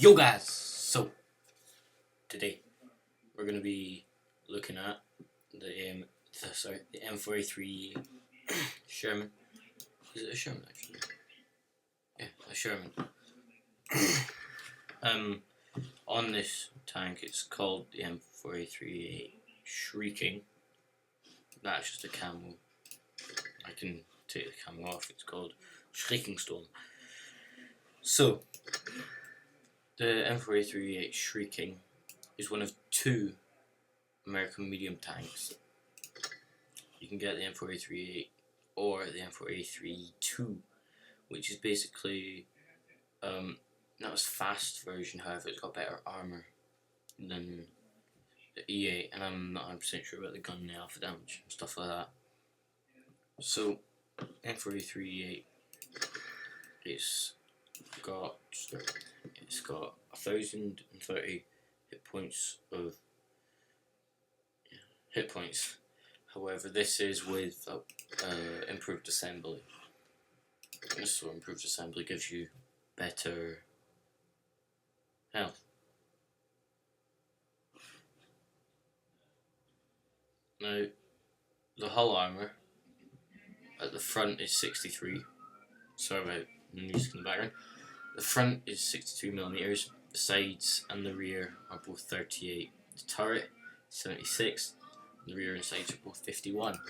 Yo guys, so today we're gonna be looking at the M4A3E8 Sherman. Is it a Sherman actually? Yeah, a Sherman. On this tank, it's called the M4A3E8 Shrieking. That's just a camo. I can take the camo off. It's called Shrieking Storm. So the M4A3E8 Shrieking is one of two American medium tanks. You can get the M4A3E8 or the M4A3E2, which is basically not as fast version, however it's got better armour than the E8, and I'm not 100% sure about the gun and the alpha damage and stuff like that. So M4A3E8, it's got 1,030 hit points. However, this is with improved assembly. So improved assembly gives you better health. Now, the hull armour at the front is 63. Sorry about the music in the background. The front is 63mm, the sides and the rear are both 38. The turret 76, the rear and sides are both 51.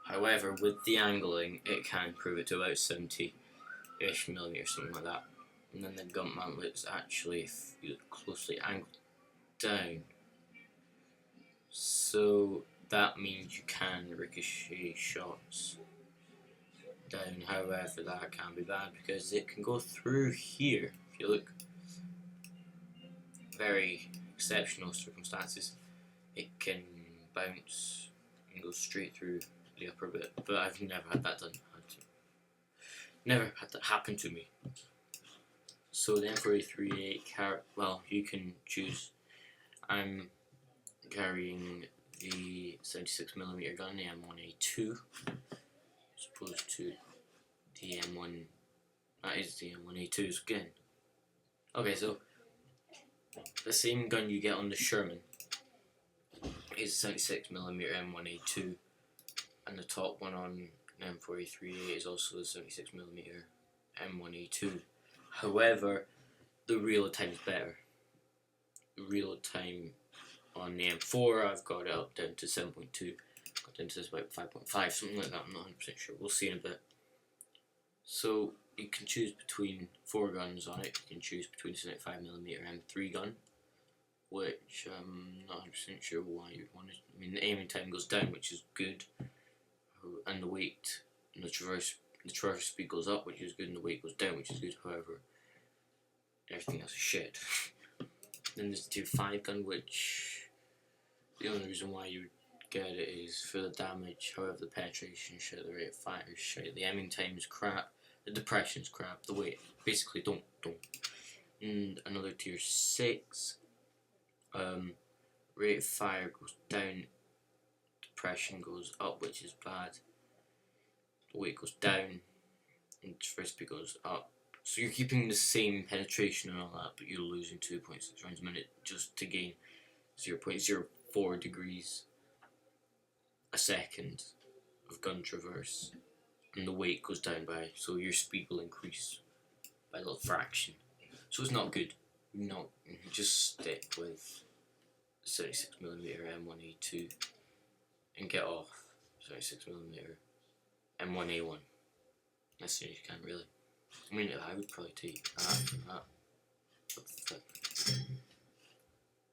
However, with the angling, it can improve it to about 70-ish millimeters, something like that. And then the gun mantlet is actually, if you look closely, angled down. So that means you can ricochet shots down. However, that can be bad because it can go through here. If you look, very exceptional circumstances, it can bounce and go straight through the upper bit. But I've never had that done. Never had that happen to me. So the M4A3E8 well, you can choose. I'm carrying the 76mm gun, the M1A2, as opposed to the M1. That is the M1A2's again. Okay, so the same gun you get on the Sherman is 76mm M1A2, and the top one on M4A3E8 is also the 76mm M1A2. However, the reload time is better. The reload time on the M4, I've got it up down to 7.2. Got down to about 5.5, something like that. I'm not 100% sure. We'll see in a bit. So you can choose between 4 guns on it. You can choose between 75mm M3 gun, which I'm not 100% sure why you'd want it. I mean, the aiming time goes down, which is good, and the weight and the traverse speed goes up, which is good, and the weight goes down, which is good. However, everything else is shit. Then there's the Tier 5 gun, which the only reason why you would get it is for the damage. However, the penetration is shit, the rate of fire is shit, the aiming time is crap, the depression is crap, the weight, basically don't. And another Tier 6, rate of fire goes down, depression goes up, which is bad, the weight goes down, and traverse speed goes up. So you're keeping the same penetration and all that, but you're losing 2.6 rounds a minute just to gain 0.04 degrees a second of gun traverse, and the weight goes down by, so your speed will increase by a little fraction. So it's not good. No, just stick with 76mm M1A2 and get off 76mm M1A1 as soon as you can, really. I mean, I would probably take that and that. What the fuck?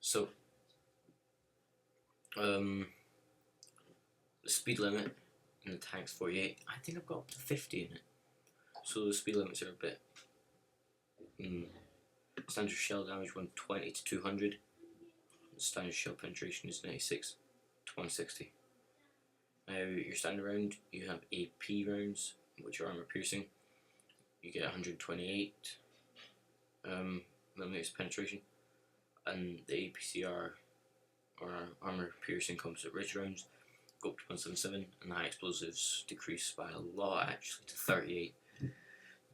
So, the speed limit in the Tanks 48, I think I've got up to 50 in it. So the speed limits are a bit. Standard shell damage 120 to 200. Standard shell penetration is 96 to 160. Now, your standard round, you have AP rounds, which are armor piercing. You get 128 millimeters penetration, and the APCR, or armor piercing composite ridge rounds, go up to 177, and high explosives decrease by a lot, actually, to 38.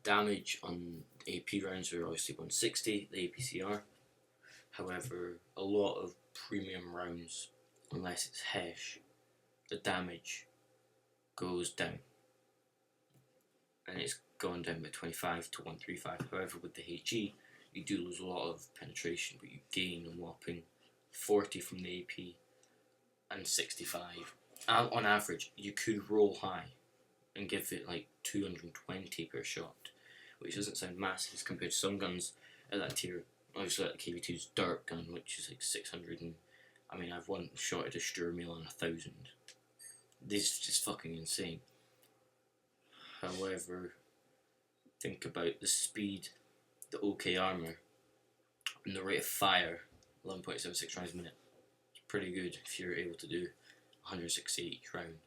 damage on AP rounds are obviously 160, the APCR. However, a lot of premium rounds, unless it's HESH, the damage goes down. And it's gone down by 25 to 135. However, with the HE, you do lose a lot of penetration, but you gain a whopping 40 from the AP and 65. On average, you could roll high and give it like 220 per shot, which doesn't sound massive compared to some guns at that tier. Obviously, like the KV2's Dirt gun, which is like 600, and I mean, I've one shot at a Sturmil on 1,000. This is just fucking insane. However, think about the speed, the OK armor, and the rate of fire, 11.76 rounds a minute. It's pretty good if you're able to do 168 each round.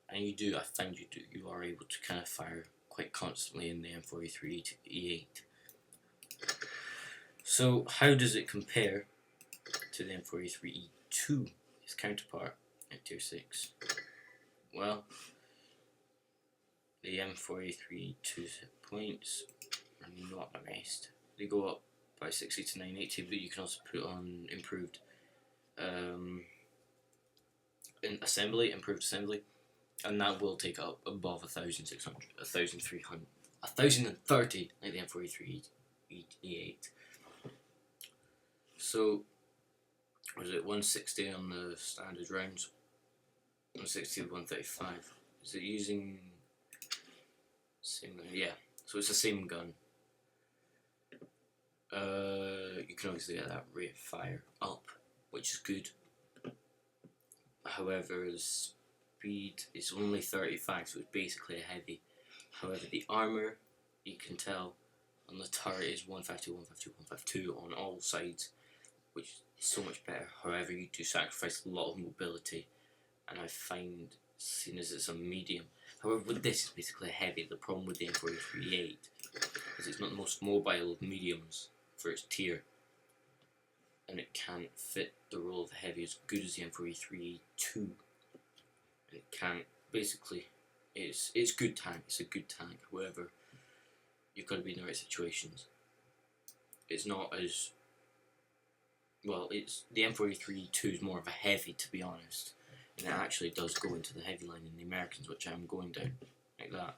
And I find you are able to kind of fire quite constantly in the M4A3E8. So how does it compare to the M4A3E2, its counterpart at tier 6? Well, the M4A3E2's hit points are not the best. They go up by 60 to 980, but you can also put on improved improved assembly, and that will take it up above 1,600, 1,300, 1,030 like the M4A3E8. So, was it 160 on the standard rounds? 160 to 135. Is it using same? Yeah. So it's the same gun. You can obviously get that rate of fire up, which is good. However, the speed is only 35, so it's basically a heavy. However, the armor, you can tell on the turret is 152, 152, 152 on all sides, which is so much better. However, you do sacrifice a lot of mobility, and I find, seeing as it's a medium. However, with this, it's basically a heavy. The problem with the M4A3E8 is it's not the most mobile of mediums for its tier, and it can't fit the role of the heavy as good as the M4A3E2. It can't, basically, it's good tank, it's a good tank. However, you've got to be in the right situations. It's not as, well, the M4A3E2 is more of a heavy, to be honest, and it actually does go into the heavy line in the Americans, which I'm going down like that.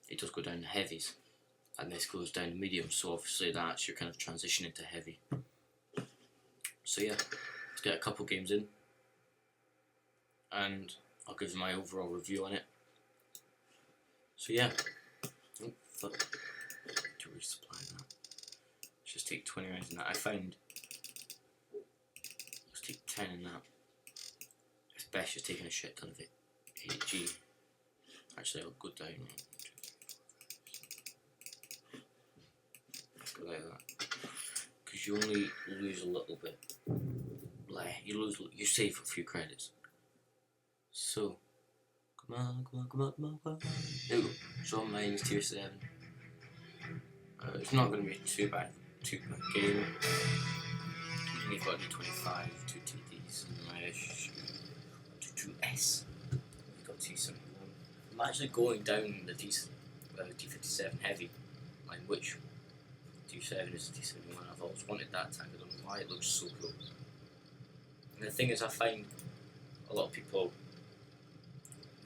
It does go down to heavies, and this goes down to mediums, so obviously that's your kind of transition into heavy. So yeah, let's get a couple games in, and I'll give you my overall review on it. So yeah, oh fuck, to resupply that. Let's just take 20 rounds in that. I found, let's take 10 in that. It's best just taking a shit ton of it. HG. Actually, I'll go down. Go like that. Because you only lose a little bit. You save a few credits. So, come on. There we go. So mine's tier 7. It's not going to be too bad game. You've got D25, 2 TDs, and my 2S. You've got T71. I'm actually going down the T57 heavy, like which T7 is T71. I've always wanted that tank. I don't know why, it looks so cool. And the thing is, I find a lot of people,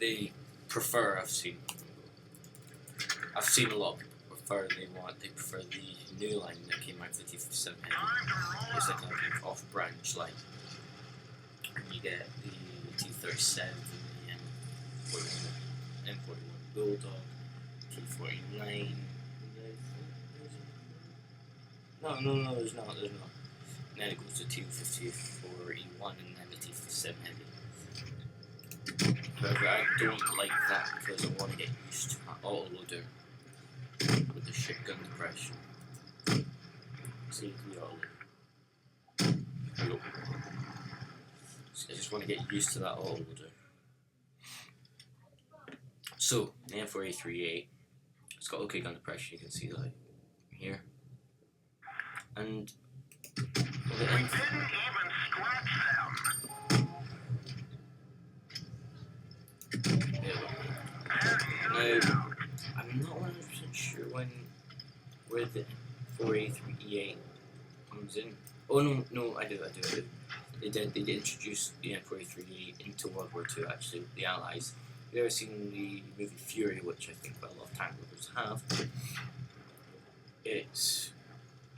they prefer, I've seen a lot of people they prefer the new line that came out for the T57 heavy. It's like an off-branch line. And you get the T37, the M41 Bulldog, T49. No, there's not. And then it goes to T54E1 and then the T57 heavy. However, I don't like that because I want to get used to my autoloader with the shotgun depression. See, autoloader. I just want to get used to that autoloader. So, the M4A3E8, it's got OK gun depression, you can see that here. And well, didn't even scratch them. Now, I'm not 100% sure where the M4A3E8 comes in. Oh no, I do. They did introduce the M4A3E8 into World War II. Actually, the Allies. Have you ever seen the movie Fury, which I think a lot of tank lovers have?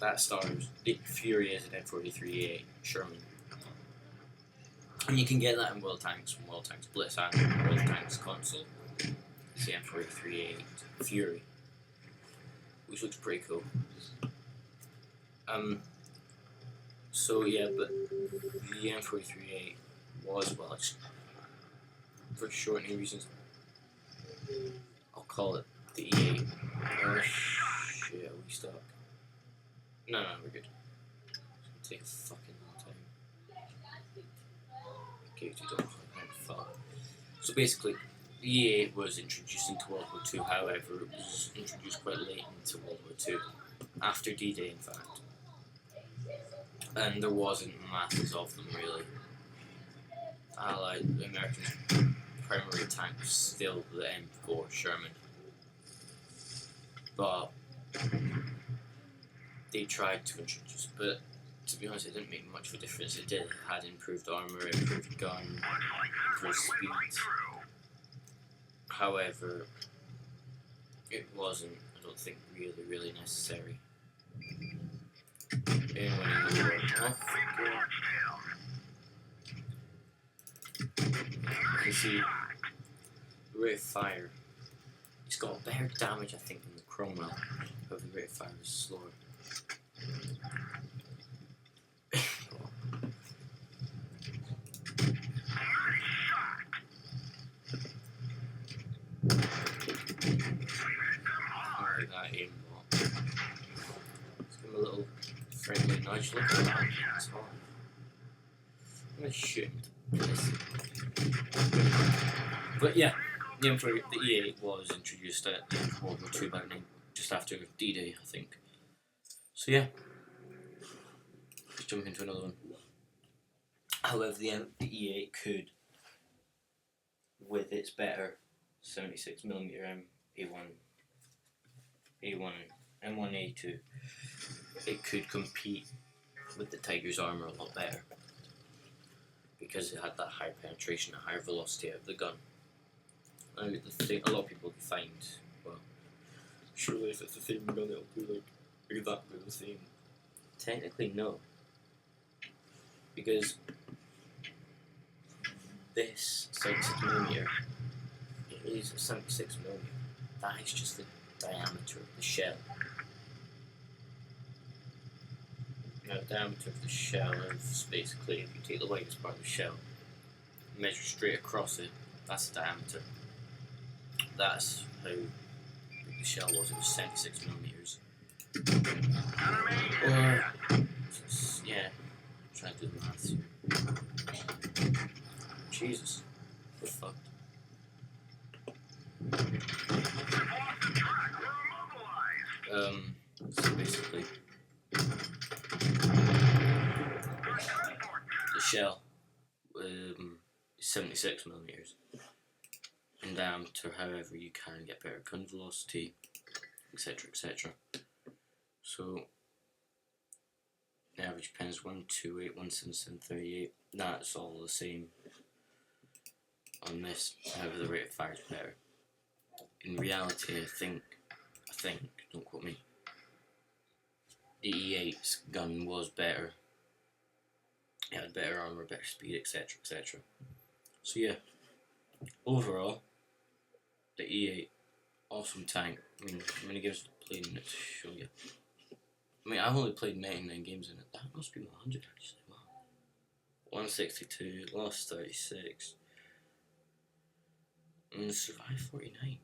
That stars the Fury as an M4A3E8 Sherman, and you can get that in World Tanks from World Tanks Blitz and World Tanks console. It's the M4A3E8 Fury, which looks pretty cool. So yeah, but the M4A3E8 was, well, just for shortening reasons, I'll call it the E8. Oh shit, are we stuck? No, we're good. It's gonna take a fucking long time. Okay, so basically, the E8 was introduced into World War II, however, it was introduced quite late into World War II, after D-Day in fact. And there wasn't masses of them really. The American primary tank was still the M4 Sherman. But they tried to introduce, but to be honest, it didn't make much of a difference. It had improved armour, improved gun, improved speed. However, it wasn't, I don't think, really necessary. Anyone in the world? You see, the rate of fire, it's got better damage, I think, than the Cromwell, but the rate of fire is slower. That aimbot. Let's give him a little friendly nudge. Look at that. That's hot. I'm gonna shoot him to piss. But yeah, the E8 was introduced at the end of World War II, about just after D-Day, I think. So yeah, let's jump into another one. However, the E8 could, with its better 76mm M1A2, it could compete with the Tiger's armour a lot better because it had that higher penetration, a higher velocity out of the gun. And the thing, a lot of people find, well, surely if it's the same gun, it'll be like exactly the same. Technically, no, because this 76mm, it is a 76mm. That is just the diameter of the shell. Now, the diameter of the shell is basically, if you take the widest part of the shell, measure straight across it, that's the diameter. That's how big the shell was. It was 76mm. Or, yeah, I'm trying to do the maths here. Jesus, we're fucked. So basically, the shell is 76mm in diameter. However, you can get better gun velocity, etc. So the average pen is 128, 177, 38. That's all the same on this. However, the rate of fire is better. In reality, I think, don't quote me, the E8's gun was better. It had better armour, better speed, etc. So yeah, overall, the E8, awesome tank. I mean, how many games have I played in it to show you? I mean, I've only played 99 games in it. That must be 100 actually. Wow. 162, lost 36, and survived 49.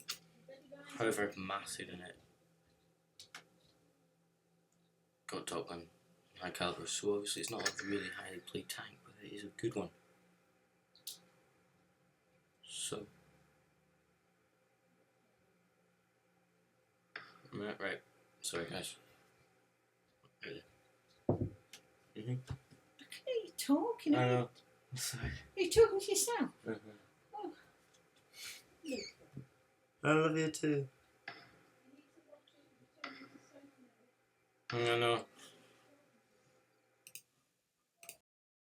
However, massive in it. Got top gun, high caliber, so obviously it's not a really highly played tank, but it is a good one. So, right. Sorry guys. What are you talking I about? know. Sorry. Are you talking to yourself? Oh. I love you too. I know.